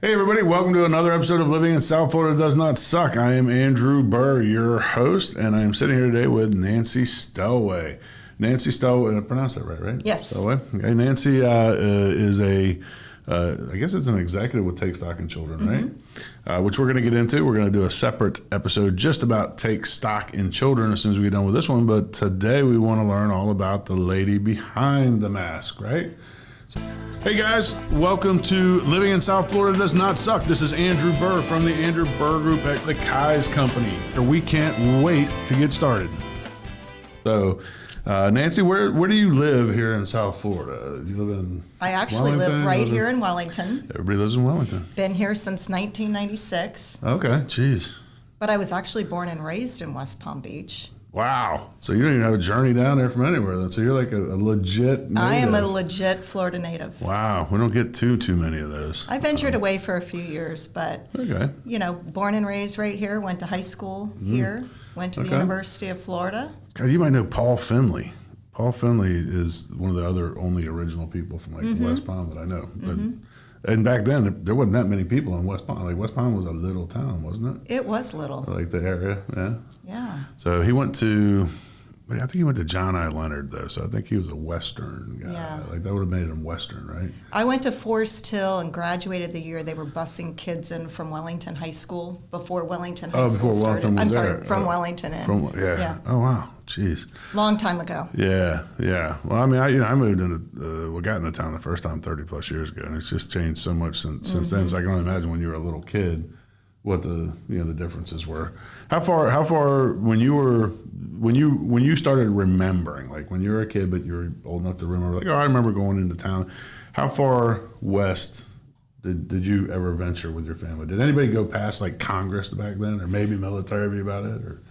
Hey everybody, welcome to another episode of Living in South Florida Does Not Suck. I am Andrew Burr, your host, and I am sitting here today with Nancy Stellway. Nancy Stellway, I pronounced that right? Yes. Stellway. Okay, Nancy is I guess it's an executive with Take Stock in Children, right? Which we're going to get into. We're going to do a separate episode just about Take Stock in Children as soon as we get done with this one. But today we want to learn all about the lady behind the mask, right? Hey guys, welcome to Living in South Florida Does Not Suck. This is Andrew Burr from the Andrew Burr Group at the Kai's Company. We can't wait to get started. So, Nancy, where do you live here in South Florida? You live in I actually Wellington? live right here in Wellington. Everybody lives in Wellington. Been here since 1996. Okay, jeez. But I was actually born and raised in West Palm Beach. Wow. So you don't even have a journey down there from anywhere then. So you're like a legit native. I am a legit Florida native. Wow. We don't get too many of those. I ventured away for a few years, but, Okay. you know, born and raised right here, went to high school here, went to the University of Florida. God, you might know Paul Finley. Paul Finley is one of the other only original people from like West Palm that I know. But, and back then, there wasn't that many people in West Palm. Like West Palm was a little town, wasn't it? It was little. Like the area, yeah. Yeah. So he went to, I think he went to John I. Leonard though. So I think he was a Western guy. Yeah. Like that would have made him Western, right? I went to Forest Hill and graduated the year they were busing kids in from Wellington High School before Wellington High School before started. Wellington was I'm there. sorry, from Wellington in. Yeah. Oh wow, jeez. Long time ago. Yeah. Well, I mean, I moved into, got into town the first time 30 plus years ago, and it's just changed so much since then. So I can only imagine when you were a little kid, what the differences were. How far when you started remembering, like when you were a kid, but you were old enough to remember, like, oh, I remember going into town. How far west did you ever venture with your family? Did anybody go past like Congress back then, or maybe military about it, or?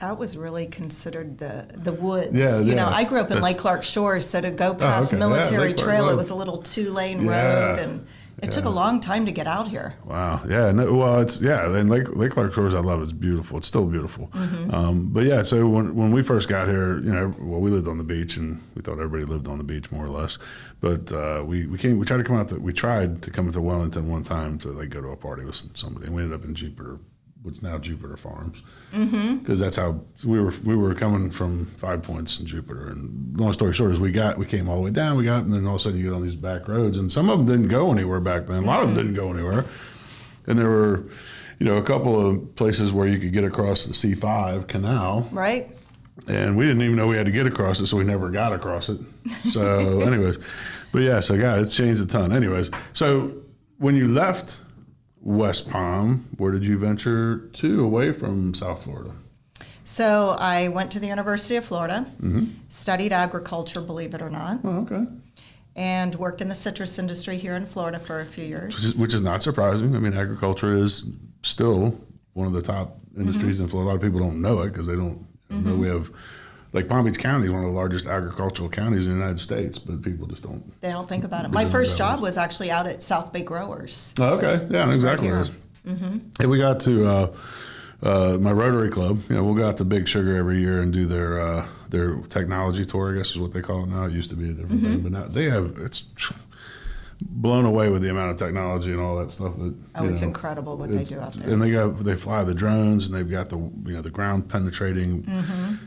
That was really considered the woods. Yeah, you know, I grew up in Lake Clark Shores, so to go past Military Trail, it was a little 2-lane road, and it took a long time to get out here. Wow. Yeah. No, well, and Lake Clark Shores, I love. It's beautiful. It's still beautiful. But yeah, so when we first got here, we lived on the beach, and we thought everybody lived on the beach more or less. But we tried to come to Wellington one time to like go to a party with somebody, and we ended up in Jupiter, what's now Jupiter Farms, because that's how we were coming from 5 Points in Jupiter. And long story short is we came all the way down, and then all of a sudden you get on these back roads, and some of them didn't go anywhere back then. A lot of them didn't go anywhere, and there were, a couple of places where you could get across the C5 canal, right? And we didn't even know we had to get across it, so we never got across it. So, anyways, but yeah, so God, it's changed a ton. Anyways, so when you left West Palm, where did you venture to away from South Florida? So I went to the University of Florida, studied agriculture, believe it or not. Oh, okay. And worked in the citrus industry here in Florida for a few years. Which is not surprising. I mean, agriculture is still one of the top industries in Florida. A lot of people don't know it because they don't know we have, like Palm Beach County is one of the largest agricultural counties in the United States, but people just don't. They don't think about it. My first job was actually out at South Bay Growers. Oh, okay. Yeah, I know exactly what it is. Hey, we got to my Rotary Club. We'll go out to Big Sugar every year and do their technology tour, I guess is what they call it now. It used to be a different thing, but now it's blown away with the amount of technology and all that stuff that. It's incredible what they do out there. And they fly the drones, and they've got the ground penetrating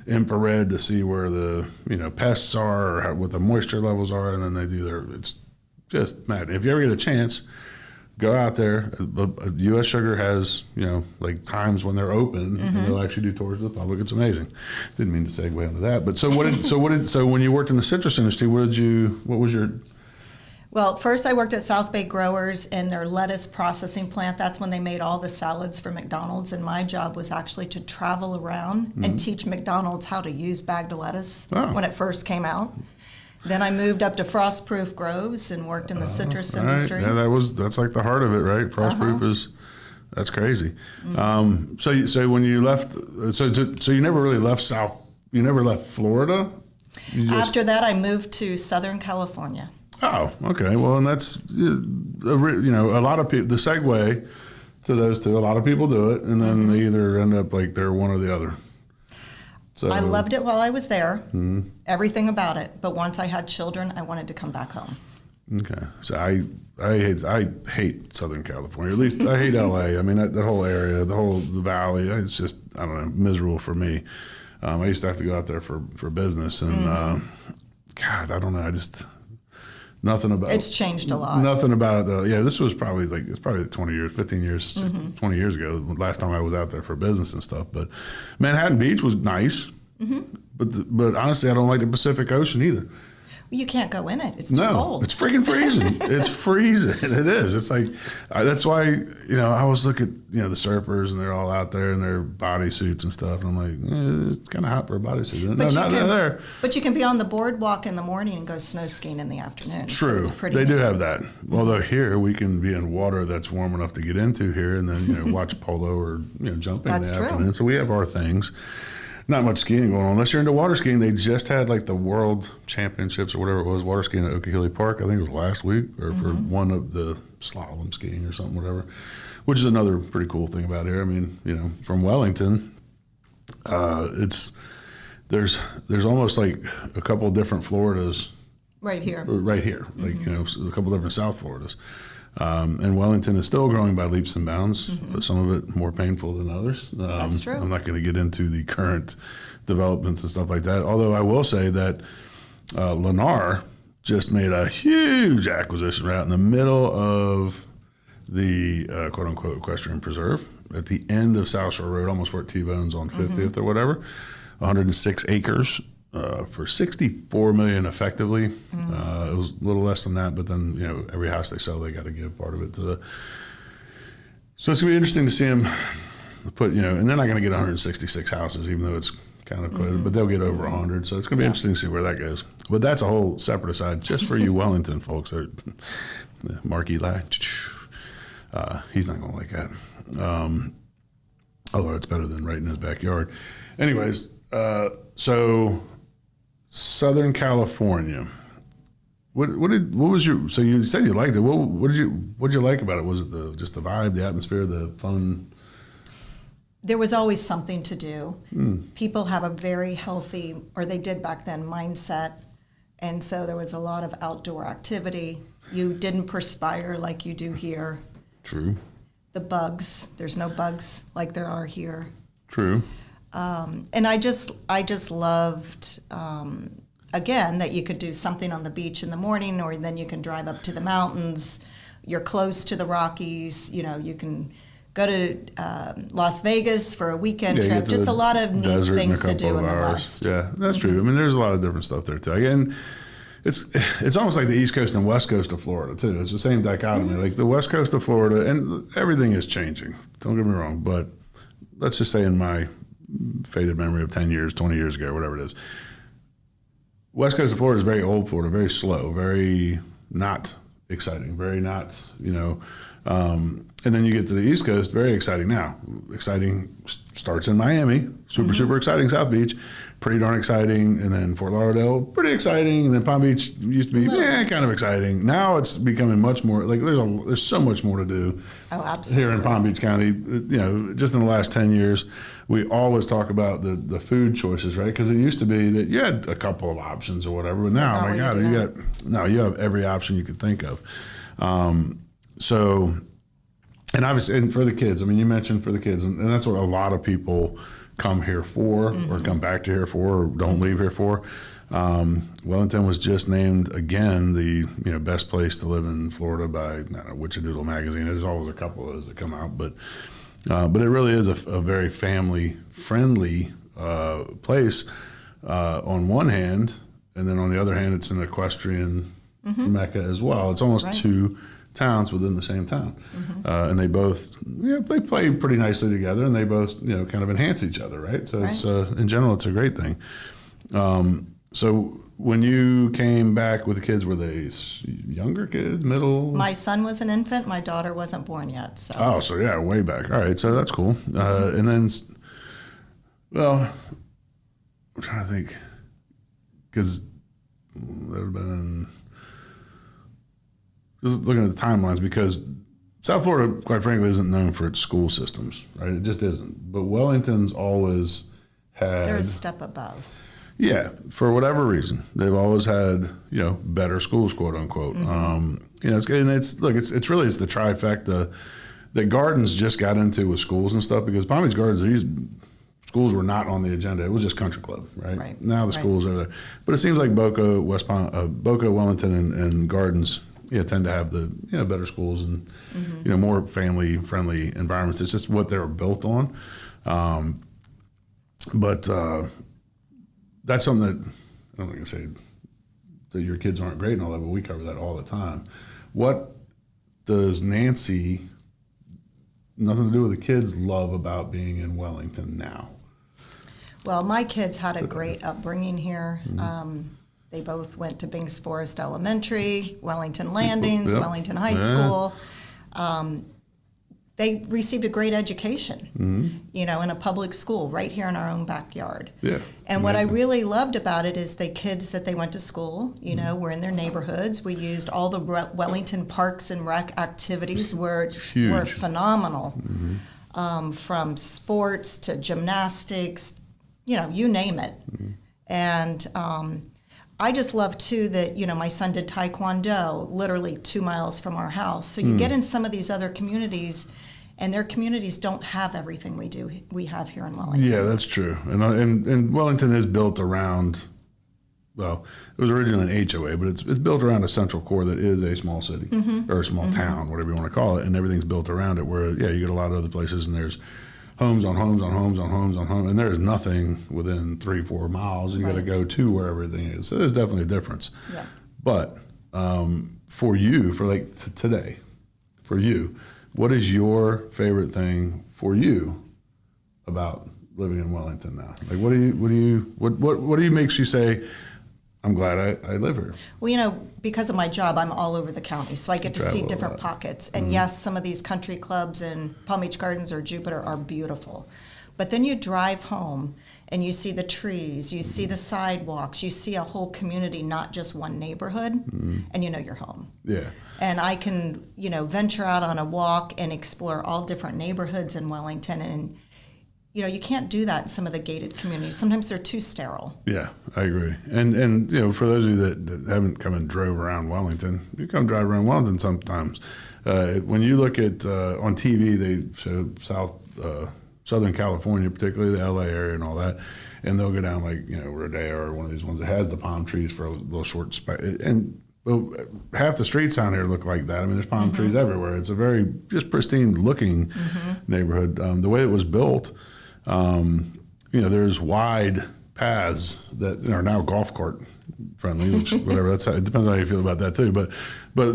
infrared to see where the pests are or what the moisture levels are, and then they do it's just mad. If you ever get a chance, go out there. U.S. Sugar has like times when they're open, and they'll actually do tours to the public. It's amazing. Didn't mean to segue into that, but so when you worked in the citrus industry, what was your? Well, first I worked at South Bay Growers in their lettuce processing plant. That's when they made all the salads for McDonald's, and my job was actually to travel around and teach McDonald's how to use bagged lettuce when it first came out. Then I moved up to Frostproof Groves and worked in the citrus industry. Yeah, that's like the heart of it, right? Frostproof that's crazy. So when you left, so you never really left you never left Florida? After that, I moved to Southern California. Oh, okay. Well, and that's, a lot of people, the segue to those two, a lot of people do it, and then they either end up like they're one or the other. So I loved it while I was there, everything about it. But once I had children, I wanted to come back home. Okay. So I hate Southern California. At least I hate LA. I mean, that whole area, the valley, it's just, I don't know, miserable for me. I used to have to go out there for business, and God, I don't know. I just, nothing about it's changed a lot. Nothing about it. Yeah, this was probably 20 years, 15 years, 20 years ago, last time I was out there for business and stuff. But Manhattan Beach was nice. But honestly, I don't like the Pacific Ocean either. You can't go in it. It's too cold. It's freaking freezing. It's freezing. It is. It's like, that's why, I always look at, the surfers, and they're all out there in their bodysuits and stuff. And I'm like, it's kind of hot for a bodysuit. No, not there. But you can be on the boardwalk in the morning and go snow skiing in the afternoon. True. So it's pretty they neat. do have that. Although here we can be in water that's warm enough to get into here, and then, watch polo or, jumping in the afternoon. So we have our things. Not much skiing going on unless you're into water skiing. They just had like the world championships or whatever it was, water skiing at Okehilly Park. I think it was last week, or for one of the slalom skiing or something, whatever, which is another pretty cool thing about here. I mean, from Wellington, there's almost like a couple of different Floridas right here. Like, a couple different South Floridas. And Wellington is still growing by leaps and bounds, but some of it more painful than others. That's true. I'm not going to get into the current developments and stuff like that. Although I will say that Lennar just made a huge acquisition right out in the middle of the quote unquote equestrian preserve at the end of South Shore Road, almost where T-Bone's on 50th or whatever, 106 acres. For $64 million effectively. It was a little less than that, but then every house they sell, they got to give part of it to the. So it's gonna be interesting to see them put and they're not gonna get 166 houses, even though it's kind of quoted, but they'll get over 100. So it's gonna be interesting to see where that goes. But that's a whole separate aside, just for you Wellington folks. Mark Eli, he's not gonna like that. Although it's better than right in his backyard. Anyways, so. Southern California. What was your? So you said you liked it. What did you like about it? Was it just the vibe, the atmosphere, the fun? There was always something to do. People have a very healthy, or they did back then, mindset, and so there was a lot of outdoor activity. You didn't perspire like you do here. True. The bugs. There's no bugs like there are here. True. And I just loved, again, that you could do something on the beach in the morning, or then you can drive up to the mountains. You're close to the Rockies. You can go to Las Vegas for a weekend trip. Just a lot of neat things to do in the West. Yeah, that's true. I mean, there's a lot of different stuff there too. Again, it's almost like the East Coast and West Coast of Florida too. It's the same dichotomy. Like the West Coast of Florida, and everything is changing. Don't get me wrong, but let's just say in my faded memory of 10 years, 20 years ago, whatever it is. West Coast of Florida is very old Florida, very slow, very not exciting, very not, and then you get to the East Coast, very exciting now. Exciting starts in Miami, super exciting, South Beach, pretty darn exciting, and then Fort Lauderdale, pretty exciting, and then Palm Beach used to be kind of exciting. Now it's becoming much more, like there's so much more to do. Oh, absolutely. Here in Palm Beach County, just in the last 10 years, we always talk about the food choices, right? Because it used to be that you had a couple of options or whatever, but now, my God, you have every option you could think of. So, and obviously, and for the kids, I mean, you mentioned for the kids, and that's what a lot of people come here for, or come back to here for, or don't leave here for. Wellington was just named again the best place to live in Florida by, I don't know, Doodle magazine. There's always a couple of those that come out, but it really is a very family friendly place on one hand, and then on the other hand, it's an equestrian mecca as well. It's almost two towns within the same town, and they both they play pretty nicely together, and they both kind of enhance each other, right? So it's in general, it's a great thing. So when you came back with the kids, were they younger kids, middle? My son was an infant. My daughter wasn't born yet. So yeah, way back. All right, so that's cool. And then, well, I'm trying to think, because that would have been. Just looking at the timelines, because South Florida, quite frankly, isn't known for its school systems, right? It just isn't. But Wellington's always had. They're a step above. Yeah, for whatever reason, they've always had better schools, quote unquote. It's really the trifecta that Gardens just got into with schools and stuff, because Palm Beach Gardens, these schools were not on the agenda. It was just country club, right? Now the schools are there, but it seems like Boca, Wellington, and Gardens tend to have the better schools and more family friendly environments. It's just what they were built on. But that's something that I'm not going to say that your kids aren't great and all that, but we cover that all the time. What does Nancy, nothing to do with the kids, love about being in Wellington now? Well, my kids had a great upbringing here. They both went to Binks Forest Elementary, Wellington Landings, Wellington High School. They received a great education, in a public school right here in our own backyard. Yeah, and what I really loved about it is the kids that they went to school, were in their neighborhoods. We used all the Wellington Parks and Rec activities were phenomenal, from sports to gymnastics, you name it. And I just love, too, that, my son did Taekwondo literally 2 miles from our house. So you get in some of these other communities, and their communities don't have everything we have here in Wellington. Yeah, that's true. And Wellington is built around, well, it was originally an HOA, but it's built around a central core that is a small city or a small town, whatever you want to call it, and everything's built around it, where, you get a lot of other places, and there's homes on homes on homes on homes on homes, and there is nothing within 3-4 miles. You got to go to where everything is. So there's definitely a difference. Yeah. But for you, today, for you, what is your favorite thing for you about living in Wellington now? Like, what do you makes you say, I'm glad I live here? Well, because of my job, I'm all over the county, so I get to see different pockets. And yes, some of these country clubs in Palm Beach Gardens or Jupiter are beautiful. But then you drive home and you see the trees, you see the sidewalks, you see a whole community, not just one neighborhood, and you're home. Yeah. And I can, venture out on a walk and explore all different neighborhoods in Wellington, and you can't do that in some of the gated communities. Sometimes they're too sterile. Yeah, I agree. And for those of you that haven't come and drove around Wellington, you come drive around Wellington sometimes. When you look at on TV, they show Southern California, particularly the LA area and all that, and they'll go down like Rodeo or one of these ones that has the palm trees for a little short and half the streets down here look like that. I mean, there's palm trees everywhere. It's a very just pristine looking neighborhood. The way it was built. There's wide paths that are now golf cart friendly, which whatever. It depends on how you feel about that too. But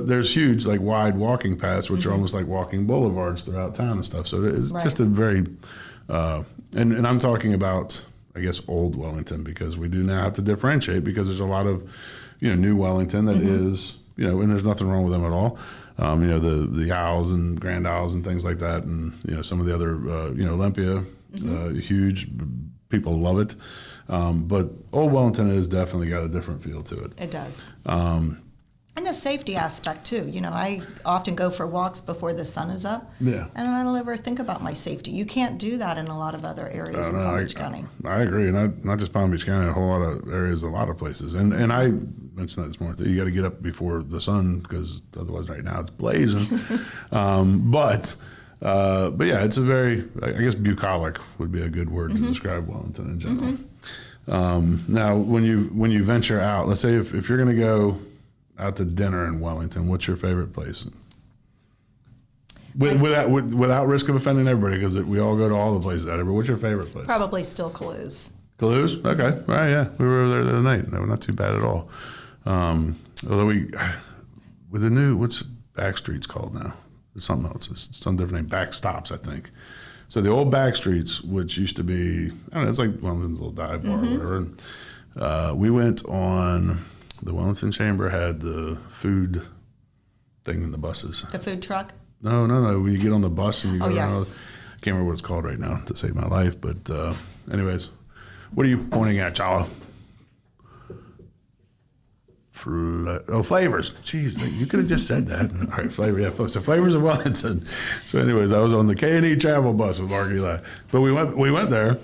there's huge like wide walking paths, which are almost like walking boulevards throughout town and stuff. So it's just a very, and I'm talking about, I guess, old Wellington, because we do now have to differentiate, because there's a lot of, new Wellington that is, and there's nothing wrong with them at all. The Owls and Grand Owls and things like that, and some of the other, Olympia. Huge, people love it, but Old Wellington has definitely got a different feel to it. It does. And the safety aspect too. I often go for walks before the sun is up. Yeah. And I don't ever think about my safety. You can't do that in a lot of other areas in Palm Beach County. I agree, and not just Palm Beach County, a whole lot of areas, a lot of places. And I mentioned that this morning too. You got to get up before the sun, because otherwise, right now it's blazing. But yeah, it's a very, I guess, bucolic would be a good word to describe Wellington in general. Now, when you venture out, let's say if you're going to go out to dinner in Wellington, what's your favorite place? Without risk of offending everybody, because we all go to all the places out here, but what's your favorite place? Probably still Calu's. Calu's? Okay. All right, yeah. We were over there the other night. No, not too bad at all. Although with the new, what's Back Street's called now? It's something else. It's some different name. Back Stops, I think. So the old back streets, which used to be, I don't know, it's like Wellington's little dive bar or whatever. And, we went on, the Wellington Chamber had the food thing in the buses. The food truck? No. When you get on the bus and you go around, I can't remember what it's called right now to save my life. But anyways, what are you pointing at, Chala? Flavors. Jeez, you could have just said that. All right, flavor. Yeah, folks. So Flavors of Wellington. So anyways, I was on the K&E travel bus with Mark Eli. But we went there,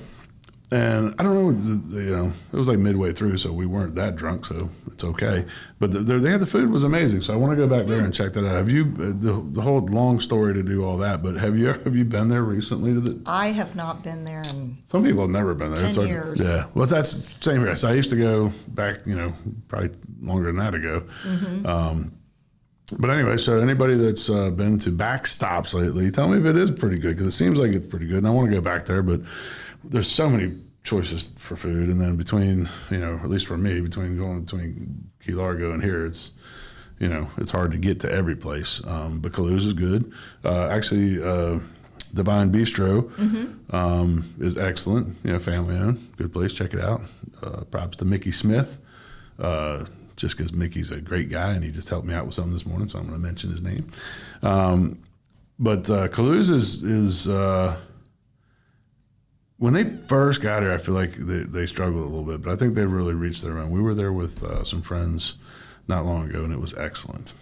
And I don't know, it was like midway through, so we weren't that drunk, so it's okay. But they had the food was amazing, so I want to go back there and check that out. Have you the whole long story to do all that? But have you been there recently? I have not been there in some people have never been there. 10 years. Yeah, well, that's same here. So I used to go back, probably longer than that ago. But anyway, so anybody that's been to Backstops lately, tell me if it is pretty good, because it seems like it's pretty good, and I want to go back there, but there's so many choices for food, and then between, at least for me, between Key Largo and here, it's hard to get to every place. But Kalou's is good. Actually, Divine Bistro is excellent. Family owned, good place. Check it out. Props to Mickey Smith. Just because Mickey's a great guy and he just helped me out with something this morning, so I'm going to mention his name. But Kalou's is when they first got here, I feel like they struggled a little bit, but I think they really reached their own. We were there with some friends not long ago, and it was excellent.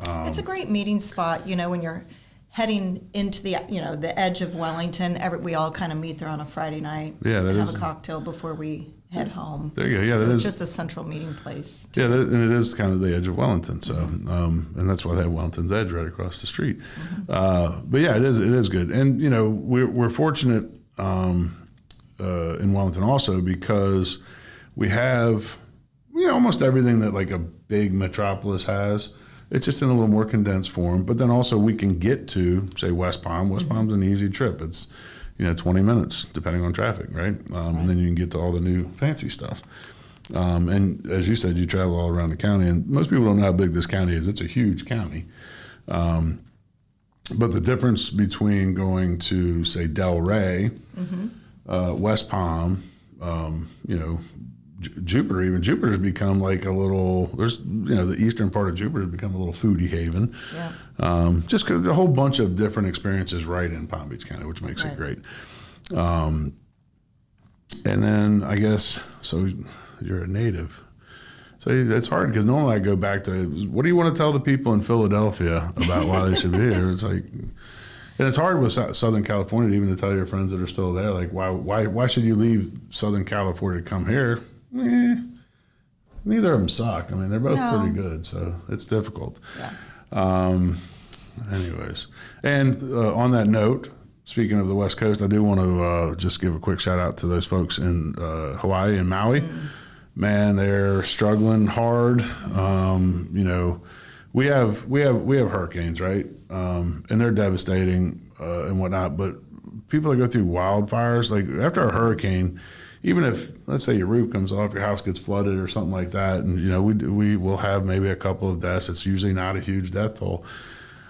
It's a great meeting spot, when you're heading into the the edge of Wellington. We all kind of meet there on a Friday night. Yeah, that have is a cocktail before we head home. There you go. Yeah, so that it's is just a central meeting place. Yeah, and it is kind of the edge of Wellington. So, and that's why they have Wellington's Edge right across the street. But yeah, it is good, and we're fortunate in Wellington also because we have almost everything that like a big metropolis has. It's just in a little more condensed form. But then also we can get to, say, West Palm. West Palm's an easy trip. It's 20 minutes, depending on traffic, right? And then you can get to all the new fancy stuff. And as you said, you travel all around the county, and most people don't know how big this county is. It's a huge county. But the difference between going to, say, Delray, West Palm, Jupiter, Jupiter's become like a little, the eastern part of Jupiter's become a little foodie haven. Yeah. Just because a whole bunch of different experiences right in Palm Beach County, which makes it great. And then I guess, so you're a native. So it's hard because normally I go back to, what do you want to tell the people in Philadelphia about why they should be here? It's like, and it's hard with Southern California even to tell your friends that are still there, like, why should you leave Southern California to come here? Neither of them suck. I mean, they're both pretty good, so it's difficult. Yeah. Anyways, and on that note, speaking of the West Coast, I do want to just give a quick shout out to those folks in Hawaii and Maui. Man, they're struggling hard. We have hurricanes, right? And they're devastating and whatnot. But people that go through wildfires, like after a hurricane, even if, let's say, your roof comes off, your house gets flooded or something like that, and we will have maybe a couple of deaths. It's usually not a huge death toll.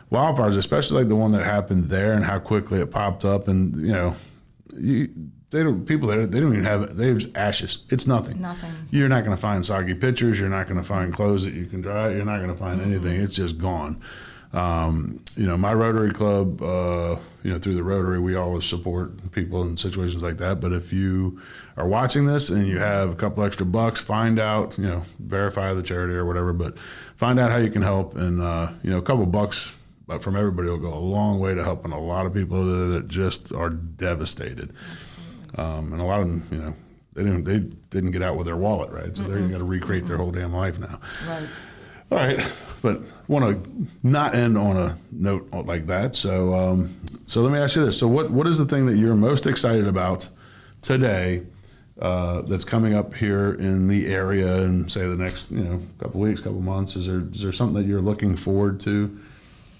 Wildfires, especially like the one that happened there and how quickly it popped up, and they don't even have, they have just ashes. It's nothing. Nothing. You're not going to find soggy pictures. You're not going to find clothes that you can dry. You're not going to find anything. It's just gone. My Rotary Club, through the Rotary, we always support people in situations like that. But if you are watching this and you have a couple extra bucks, find out, verify the charity or whatever, but find out how you can help. And, a couple bucks from everybody will go a long way to helping a lot of people that just are devastated. Absolutely. And a lot of them, they didn't get out with their wallet, right? So they're going to recreate their whole damn life now. Right. All right, but want to not end on a note like that. So, so let me ask you this: so, what is the thing that you're most excited about today that's coming up here in the area, and say the next couple weeks, couple months? Is there something that you're looking forward to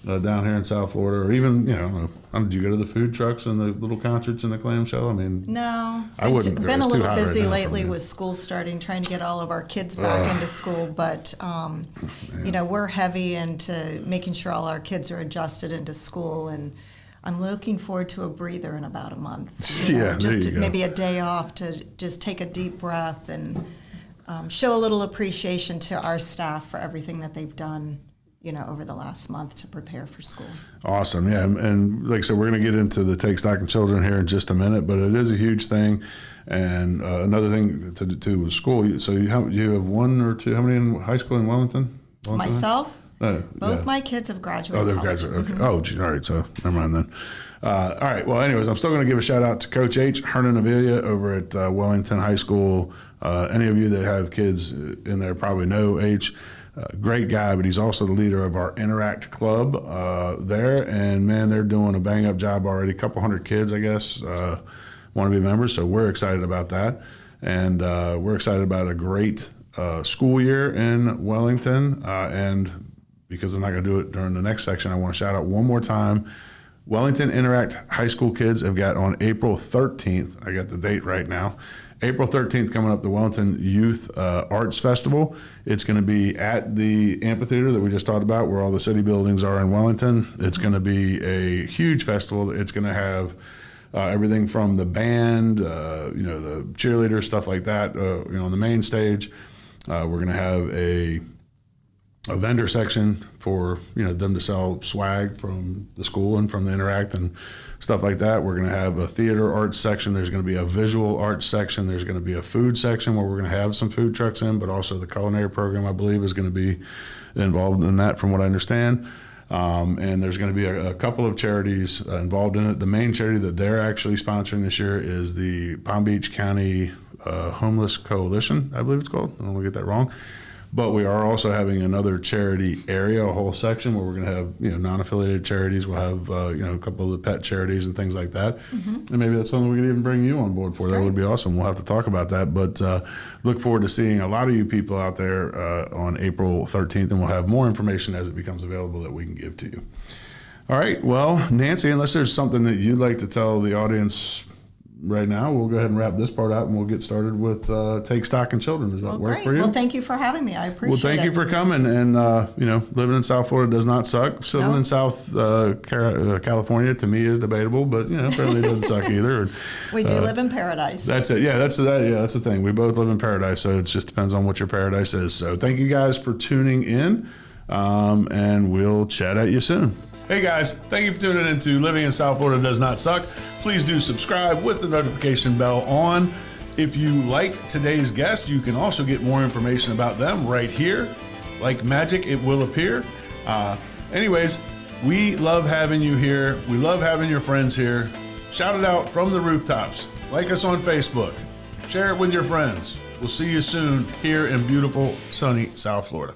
down here in South Florida, or even did you go to the food trucks and the little concerts and the clamshell? I mean, no, I wouldn't. Been a little busy lately with school starting, trying to get all of our kids back into school. But we're heavy into making sure all our kids are adjusted into school, and I'm looking forward to a breather in about a month. Just maybe a day off to just take a deep breath and show a little appreciation to our staff for everything that they've done over the last month to prepare for school. Awesome. Yeah. And like I said, we're going to get into the Take Stock in Children here in just a minute, but it is a huge thing. And another thing to do with school. So you have one or two, how many in high school in Wellington? Myself? Both my kids have graduated. Oh, they've college. graduated. Okay. Oh, gee, all right. So never mind then. All right. Well, anyways, I'm still going to give a shout out to Coach H. Hernan Avila over at Wellington High School. Any of you that have kids in there probably know H. Great guy, but he's also the leader of our Interact Club there. And, man, they're doing a bang-up job already. A couple hundred kids, I guess, want to be members. So we're excited about that. And we're excited about a great school year in Wellington. And because I'm not going to do it during the next section, I want to shout out one more time. Wellington Interact High School kids have got on April 13th, I got the date right now, April 13th coming up, the Wellington Youth Arts Festival. It's going to be at the amphitheater that we just talked about where all the city buildings are in Wellington. It's going to be a huge festival. It's going to have everything from the band, the cheerleaders, stuff like that, on the main stage. We're going to have a vendor section for them to sell swag from the school and from the Interact and stuff like that. We're going to have a theater arts section. There's going to be a visual arts section. There's going to be a food section where we're going to have some food trucks in, but also the culinary program, I believe, is going to be involved in that from what I understand. And there's going to be a couple of charities involved in it. The main charity that they're actually sponsoring this year is the Palm Beach County Homeless Coalition, I believe it's called. I don't want to get that wrong. But we are also having another charity area, a whole section where we're going to have non-affiliated charities. We'll have a couple of the pet charities and things like that. And maybe that's something we could even bring you on board for. That would be awesome. We'll have to talk about that. But look forward to seeing a lot of you people out there on April 13th, and we'll have more information as it becomes available that we can give to you. All right. Well, Nancy, unless there's something that you'd like to tell the audience right now, we'll go ahead and wrap this part out, and we'll get started with Take Stock in Children. Does that work for you? Well, thank you for having me. I appreciate it. Well, thank you for coming. And, living in South Florida does not suck. Living in South California, to me, is debatable, but, apparently it doesn't suck either. We do live in paradise. That's it. Yeah, that's the thing. We both live in paradise, so it just depends on what your paradise is. So thank you guys for tuning in, and we'll chat at you soon. Hey guys, thank you for tuning in to Living in South Florida Does Not Suck. Please do subscribe with the notification bell on. If you liked today's guest, you can also get more information about them right here. Like magic, it will appear. Anyways, we love having you here. We love having your friends here. Shout it out from the rooftops. Like us on Facebook. Share it with your friends. We'll see you soon here in beautiful, sunny South Florida.